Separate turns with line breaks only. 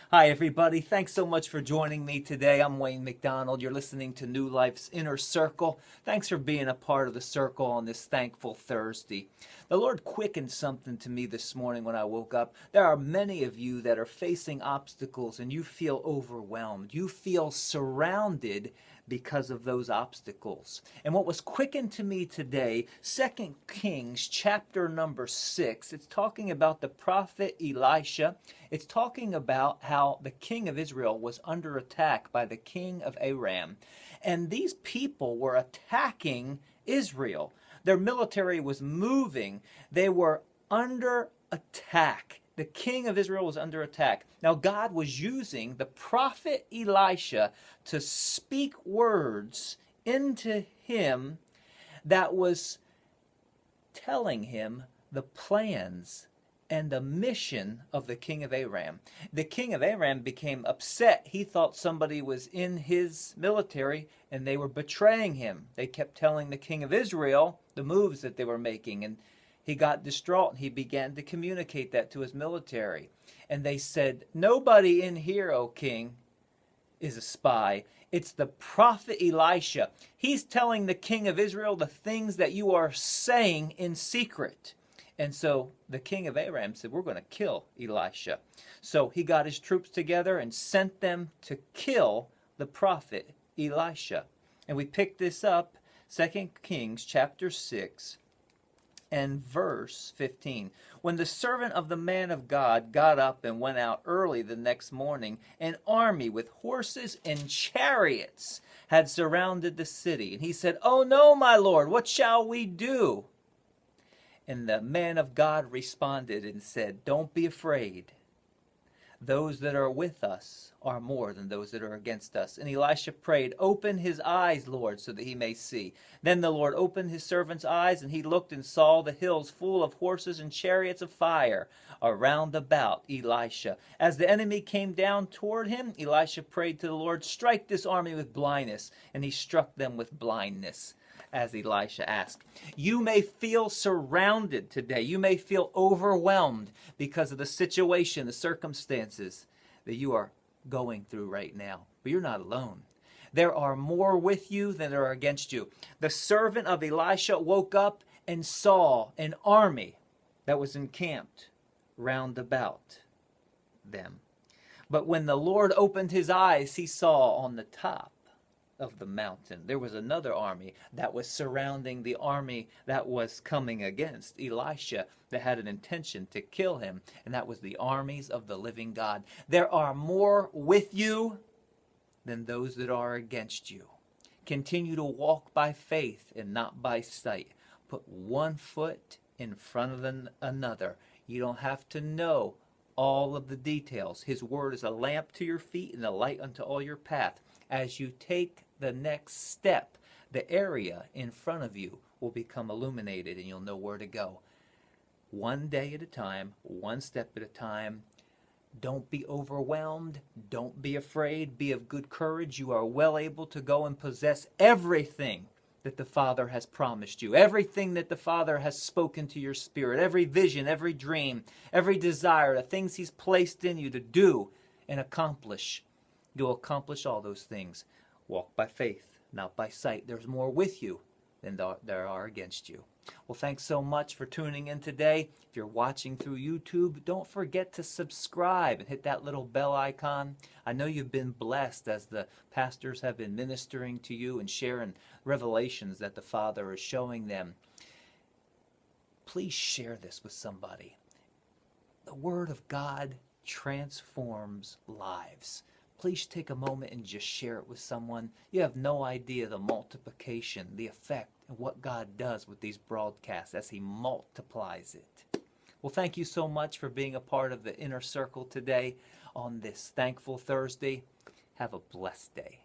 Hi, everybody. Thanks so much for joining me today. I'm Wayne McDonald. You're listening to New Life's Inner Circle. Thanks for being a part of the circle on this thankful Thursday. The Lord quickened something to me this morning when I woke up. There are many of you that are facing obstacles and you feel overwhelmed. You feel surrounded because of those obstacles. And what was quickened to me today, 2 Kings chapter number 6, it's talking about the prophet Elisha. It's talking about how the king of Israel was under attack by the king of Aram. And these people were attacking Israel. Their military was moving. They were under attack. The king of Israel was under attack. Now God was using the prophet Elisha to speak words into him that was telling him the plans and the mission of the king of Aram. The king of Aram became upset. He thought somebody was in his military and they were betraying him. They kept telling the king of Israel the moves that they were making, and he got distraught and he began to communicate that to his military. And they said, "Nobody in here, O king, is a spy. It's the prophet Elisha. He's telling the king of Israel the things that you are saying in secret." And so the king of Aram said, "We're going to kill Elisha." So he got his troops together and sent them to kill the prophet Elisha. And we pick this up, 2 Kings chapter 6 and verse 15. When the servant of the man of God got up and went out early the next morning, an army with horses and chariots had surrounded the city. And he said, "Oh no, my lord, what shall we do?" And the man of God responded and said, "Don't be afraid. Those that are with us are more than those that are against us." And Elisha prayed, "Open his eyes, Lord, so that he may see." Then the Lord opened his servant's eyes, and he looked and saw the hills full of horses and chariots of fire around about Elisha. As the enemy came down toward him, Elisha prayed to the Lord, "Strike this army with blindness." And he struck them with blindness, as Elisha asked. You may feel surrounded today. You may feel overwhelmed because of the situation, the circumstances that you are going through right now. But you're not alone. There are more with you than there are against you. The servant of Elisha woke up and saw an army that was encamped round about them. But when the Lord opened his eyes, he saw on the top of the mountain there was another army that was surrounding the army that was coming against Elisha, that had an intention to kill him, and that was the armies of the living God. There are more with you than those that are against you. Continue to walk by faith and not by sight. Put one foot in front of another. You don't have to know all of the details. His word is a lamp to your feet and a light unto all your path. As you take the next step, the area in front of you will become illuminated and you'll know where to go. One day at a time, one step at a time. Don't be overwhelmed. Don't be afraid. Be of good courage. You are well able to go and possess everything that the Father has promised you. Everything that the Father has spoken to your spirit. Every vision, every dream, every desire, the things He's placed in you to do and accomplish. You'll accomplish all those things. Walk by faith, not by sight. There's more with you than there are against you. Well, thanks so much for tuning in today. If you're watching through YouTube, don't forget to subscribe and hit that little bell icon. I know you've been blessed as the pastors have been ministering to you and sharing revelations that the Father is showing them. Please share this with somebody. The Word of God transforms lives. Please take a moment and just share it with someone. You have no idea the multiplication, the effect, and what God does with these broadcasts as He multiplies it. Well, thank you so much for being a part of the Inner Circle today on this Thankful Thursday. Have a blessed day.